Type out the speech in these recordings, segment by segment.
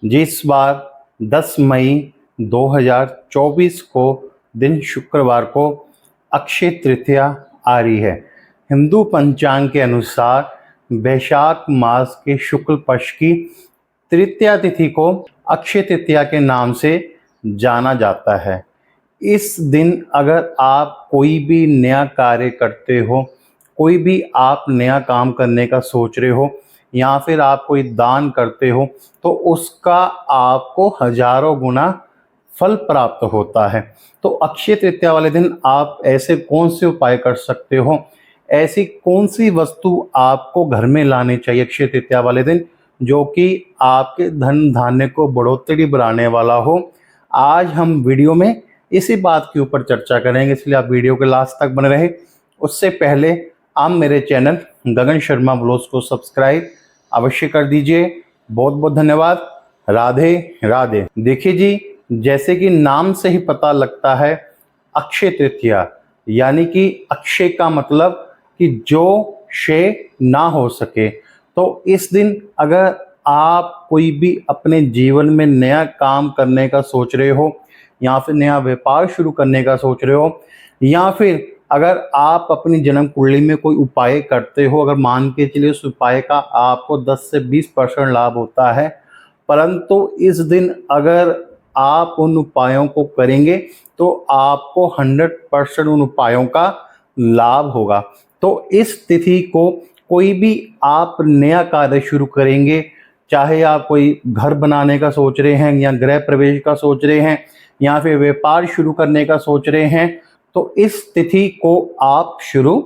जिस बार 10 मई 2024 को दिन शुक्रवार को अक्षय तृतीया आ रही है। हिंदू पंचांग के अनुसार वैशाख मास के शुक्ल पक्ष की तृतीया तिथि को अक्षय तृतीया के नाम से जाना जाता है। इस दिन अगर आप कोई भी नया कार्य करते हो, कोई भी आप नया काम करने का सोच रहे हो या फिर आप कोई दान करते हो तो उसका आपको हजारों गुना फल प्राप्त होता है। तो अक्षय तृतीया वाले दिन आप ऐसे कौन से उपाय कर सकते हो, ऐसी कौन सी वस्तु आपको घर में लानी चाहिए अक्षय तृतीया वाले दिन जो कि आपके धन धान्य को बढ़ोतरी बढ़ाने वाला हो। आज हम वीडियो में इसी बात के ऊपर चर्चा करेंगे, इसलिए आप वीडियो के लास्ट तक बने रहे। उससे पहले आप मेरे चैनल गगन शर्मा ब्लॉग्स को सब्सक्राइब अवश्य कर दीजिए। बहुत बहुत धन्यवाद। राधे राधे। देखिए जी, जैसे कि नाम से ही पता लगता है अक्षय तृतीया यानी कि अक्षय का मतलब कि जो शेष ना हो सके। तो इस दिन अगर आप कोई भी अपने जीवन में नया काम करने का सोच रहे हो या फिर नया व्यापार शुरू करने का सोच रहे हो या फिर अगर आप अपनी जन्म कुंडली में कोई उपाय करते हो, अगर मान के चलिए उस उपाय का आपको 10 से 20% लाभ होता है, परंतु इस दिन अगर आप उन उपायों को करेंगे तो आपको 100% उन उपायों का लाभ होगा। तो इस तिथि को कोई भी आप नया कार्य शुरू करेंगे, चाहे आप कोई घर बनाने का सोच रहे हैं या गृह प्रवेश का सोच रहे हैं या फिर व्यापार शुरू करने का सोच रहे हैं, तो इस तिथि को आप शुरू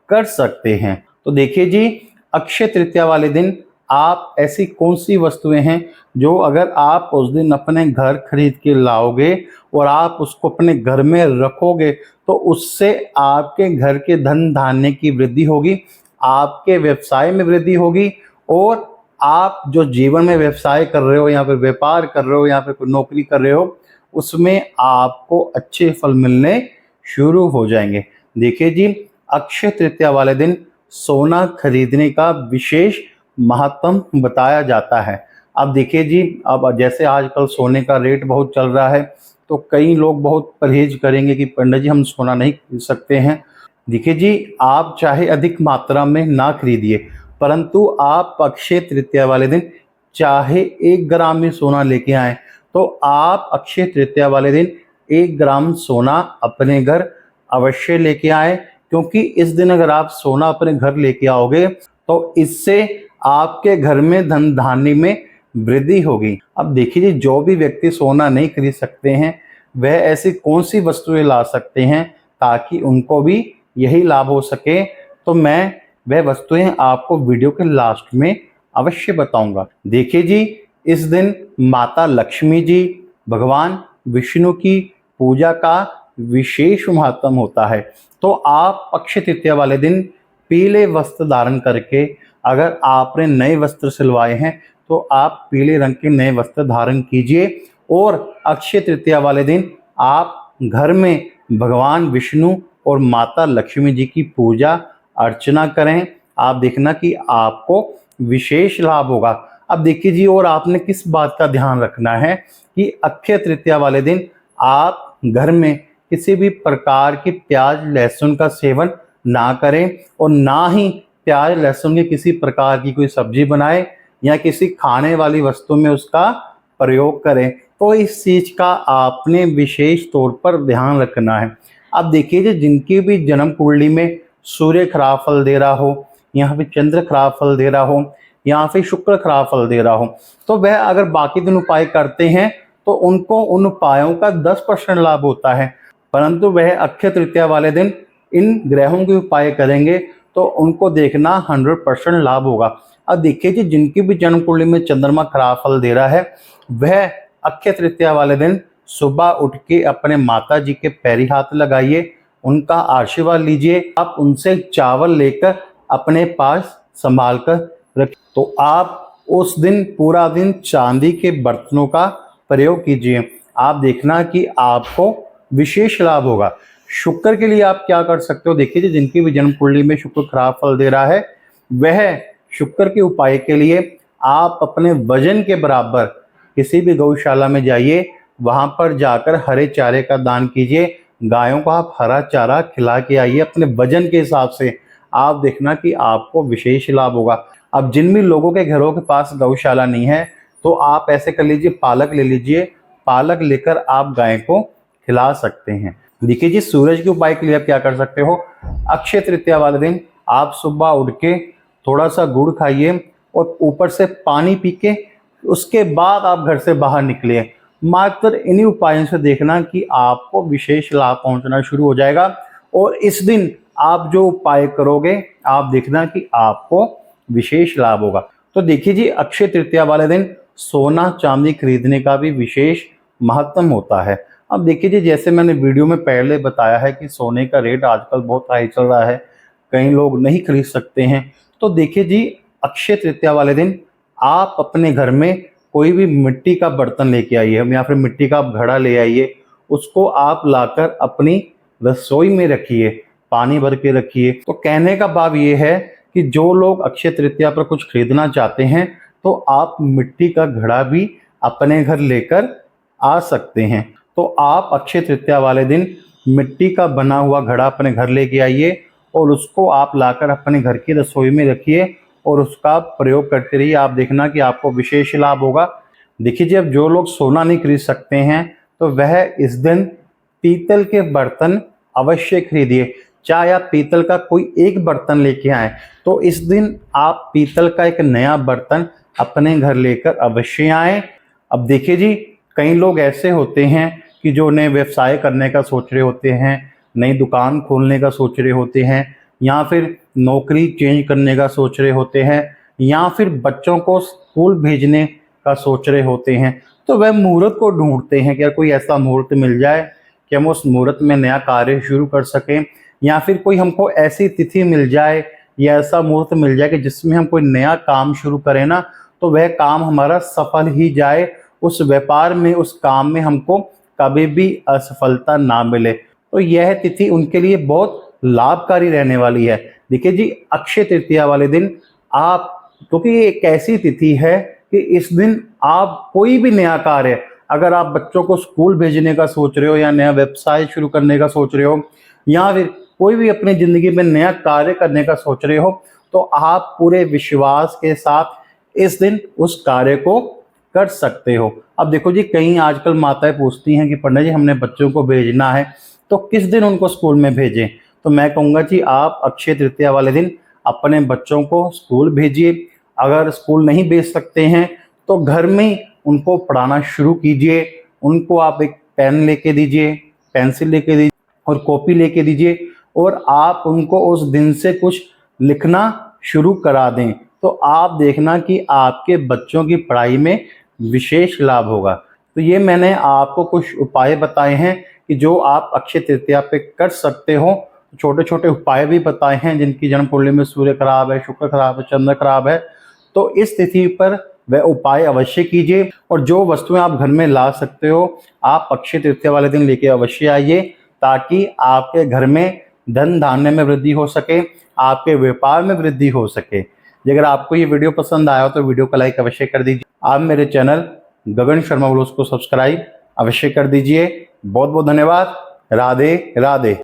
कर सकते हैं। तो देखिए जी, अक्षय तृतीया वाले दिन आप ऐसी कौन सी वस्तुएं हैं जो अगर आप उस दिन अपने घर खरीद के लाओगे और आप उसको अपने घर में रखोगे तो उससे आपके घर के धन धान्य की वृद्धि होगी, आपके व्यवसाय में वृद्धि होगी और आप जो जीवन में व्यवसाय कर रहे हो या फिर व्यापार कर रहे हो या फिर कोई नौकरी कर रहे हो उसमें आपको अच्छे फल मिलने शुरू हो जाएंगे। देखिए जी, अक्षय तृतीया वाले दिन सोना खरीदने का विशेष महत्व बताया जाता है। अब देखिए जी, अब जैसे आजकल सोने का रेट बहुत चल रहा है तो कई लोग बहुत परहेज करेंगे कि पंडित जी हम सोना नहीं खरीद सकते हैं। देखिए जी, आप चाहे अधिक मात्रा में ना खरीदिए, परंतु आप अक्षय तृतीया वाले दिन चाहे 1 ग्राम में सोना लेके आए तो आप अक्षय तृतीया वाले दिन 1 ग्राम सोना अपने घर अवश्य लेके आए, क्योंकि इस दिन अगर आप सोना अपने घर लेके आओगे तो इससे आपके घर में धन धान्य में वृद्धि होगी। अब देखिए जी, जो भी व्यक्ति सोना नहीं खरीद सकते हैं वह ऐसी कौन सी वस्तुएं ला सकते हैं ताकि उनको भी यही लाभ हो सके, तो मैं वह वस्तुएं आपको वीडियो के लास्ट में अवश्य बताऊंगा। देखिए जी, इस दिन माता लक्ष्मी जी, भगवान विष्णु की पूजा का विशेष महत्व होता है। तो आप अक्षय तृतीया वाले दिन पीले वस्त्र धारण करके, अगर आपने नए वस्त्र सिलवाए हैं तो आप पीले रंग के नए वस्त्र धारण कीजिए और अक्षय तृतीया वाले दिन आप घर में भगवान विष्णु और माता लक्ष्मी जी की पूजा अर्चना करें। आप देखना कि आपको विशेष लाभ होगा। अब देखिए जी, और आपने किस बात का ध्यान रखना है कि अक्षय तृतीया वाले दिन आप घर में किसी भी प्रकार की प्याज लहसुन का सेवन ना करें और ना ही प्याज लहसुन की किसी प्रकार की कोई सब्जी बनाए या किसी खाने वाली वस्तु में उसका प्रयोग करें। तो इस चीज का आपने विशेष तौर पर ध्यान रखना है। अब देखिए जी, जिनकी भी जन्म कुंडली में सूर्य खराब फल दे रहा हो या फिर चंद्र खराब फल दे रहा हो या फिर शुक्र खराब फल दे रहा हो, तो वह अगर बाकी दिन उपाय करते हैं तो उनको उन उपायों का 10% लाभ होता है, परंतु वह अक्षय तृतीया वाले दिन इन ग्रहों के उपाय करेंगे तो उनको देखना 100% लाभ होगा। अब देखिए जी, जिनकी भी जन्म कुंडली में चंद्रमा खराब फल दे रहा है वह अक्षय तृतीया वाले दिन सुबह उठ के अपने माता जी के पैरी हाथ लगाइए, उनका आशीर्वाद लीजिए। आप उनसे चावल लेकर अपने पास संभाल कर रखिए। तो आप उस दिन पूरा दिन चांदी के बर्तनों का प्रयोग कीजिए। आप देखना कि आपको विशेष लाभ होगा। शुक्र के लिए आप क्या कर सकते हो, देखिए जी, जिनकी भी जन्म कुंडली में शुक्र खराब फल दे रहा है वह शुक्र के उपाय के लिए आप अपने वजन के बराबर किसी भी गौशाला में जाइए, वहाँ पर जाकर हरे चारे का दान कीजिए। गायों को आप हरा चारा खिला के आइए अपने वजन के हिसाब से। आप देखना कि आपको विशेष लाभ होगा। अब जिन भी लोगों के घरों के पास गौशाला नहीं है, तो आप ऐसे कर लीजिए, पालक ले लीजिए। पालक लेकर आप गाय को खिला सकते हैं। देखिए जी, सूरज के उपाय के लिए आप क्या कर सकते हो। अक्षय तृतीया वाले दिन आप सुबह उठ के थोड़ा सा गुड़ खाइए और ऊपर से पानी पी के उसके बाद आप घर से बाहर निकलिए। मात्र इन्हीं उपायों से देखना कि आपको विशेष लाभ पहुंचना शुरू हो जाएगा। और इस दिन आप जो उपाय करोगे, आप देखना कि आपको विशेष लाभ होगा। तो देखिए जी, अक्षय तृतीया वाले दिन सोना चांदी खरीदने का भी विशेष महत्व होता है। अब देखिए जी, जैसे मैंने वीडियो में पहले बताया है कि सोने का रेट आजकल बहुत हाई चल रहा है, कई लोग नहीं खरीद सकते हैं। तो देखिए जी, अक्षय तृतीया वाले दिन आप अपने घर में कोई भी मिट्टी का बर्तन लेके आइए या फिर मिट्टी का घड़ा ले आइए। उसको आप लाकर अपनी रसोई में रखिए, पानी भर के रखिए। तो कहने का भाव ये है कि जो लोग अक्षय तृतीया पर कुछ खरीदना चाहते हैं, तो आप मिट्टी का घड़ा भी अपने घर लेकर आ सकते हैं। तो आप अक्षय तृतीया वाले दिन मिट्टी का बना हुआ घड़ा अपने घर लेके आइए और उसको आप लाकर अपने घर की रसोई में रखिए और उसका प्रयोग करते रहिए। आप देखना कि आपको विशेष लाभ होगा। देखिए जी, अब जो लोग सोना नहीं खरीद सकते हैं, तो वह इस दिन पीतल के बर्तन अवश्य खरीदिए। चाहे आप पीतल का कोई एक बर्तन लेके आए, तो इस दिन आप पीतल का एक नया बर्तन अपने घर लेकर अवश्य आए। अब देखिए जी, कई लोग ऐसे होते हैं कि जो नए व्यवसाय करने का सोच रहे होते हैं, नई दुकान खोलने का सोच रहे होते हैं, या फिर नौकरी चेंज करने का सोच रहे होते हैं, या फिर बच्चों को स्कूल भेजने का सोच रहे होते हैं। तो वह मुहूर्त को ढूंढते हैं कि कोई ऐसा मुहूर्त मिल जाए कि हम उस मुहूर्त में नया कार्य शुरू कर सकें, या फिर कोई हमको ऐसी तिथि मिल जाए या ऐसा मुहूर्त मिल जाए कि जिसमें हम कोई नया काम शुरू करें ना, तो वह काम हमारा सफल ही जाए। उस व्यापार में, उस काम में हमको कभी भी असफलता ना मिले। तो यह तिथि उनके लिए बहुत लाभकारी रहने वाली है। देखिए जी, अक्षय तृतीया वाले दिन आप, क्योंकि ये एक ऐसी तिथि है कि इस दिन आप कोई भी नया कार्य, अगर आप बच्चों को स्कूल भेजने का सोच रहे हो या नया व्यवसाय शुरू करने का सोच रहे हो, या फिर कोई भी अपनी जिंदगी में नया कार्य करने का सोच रहे हो, तो आप पूरे विश्वास के साथ इस दिन उस कार्य को कर सकते हो। अब देखो जी, कई आजकल माताएं पूछती हैं कि पंडित जी, हमने बच्चों को भेजना है, तो किस दिन उनको स्कूल में भेजें। तो मैं कहूँगा जी, आप अक्षय तृतीया वाले दिन अपने बच्चों को स्कूल भेजिए। अगर स्कूल नहीं भेज सकते हैं, तो घर में उनको पढ़ाना शुरू कीजिए। उनको आप एक पेन लेके दीजिए, पेंसिल लेके दीजिए और कॉपी लेके दीजिए, और आप उनको उस दिन से कुछ लिखना शुरू करा दें। तो आप देखना कि आपके बच्चों की पढ़ाई में विशेष लाभ होगा। तो ये मैंने आपको कुछ उपाय बताए हैं कि जो आप अक्षय तृतीया पे कर सकते हो। छोटे छोटे उपाय भी बताए हैं जिनकी जन्म कुंडली में सूर्य खराब है, शुक्र खराब है, चंद्र खराब है। तो इस तिथि पर वह उपाय अवश्य कीजिए, और जो वस्तुएं आप घर में ला सकते हो, आप अक्षय तृतीया वाले दिन लेके अवश्य आइए, ताकि आपके घर में धन धान्य में वृद्धि हो सके, आपके व्यापार में वृद्धि हो सके। अगर आपको ये वीडियो पसंद आया हो तो वीडियो को लाइक अवश्य कर दीजिए। आप मेरे चैनल गगन शर्मा ब्लॉग्स को सब्सक्राइब अवश्य कर दीजिए। बहुत बहुत धन्यवाद। राधे राधे।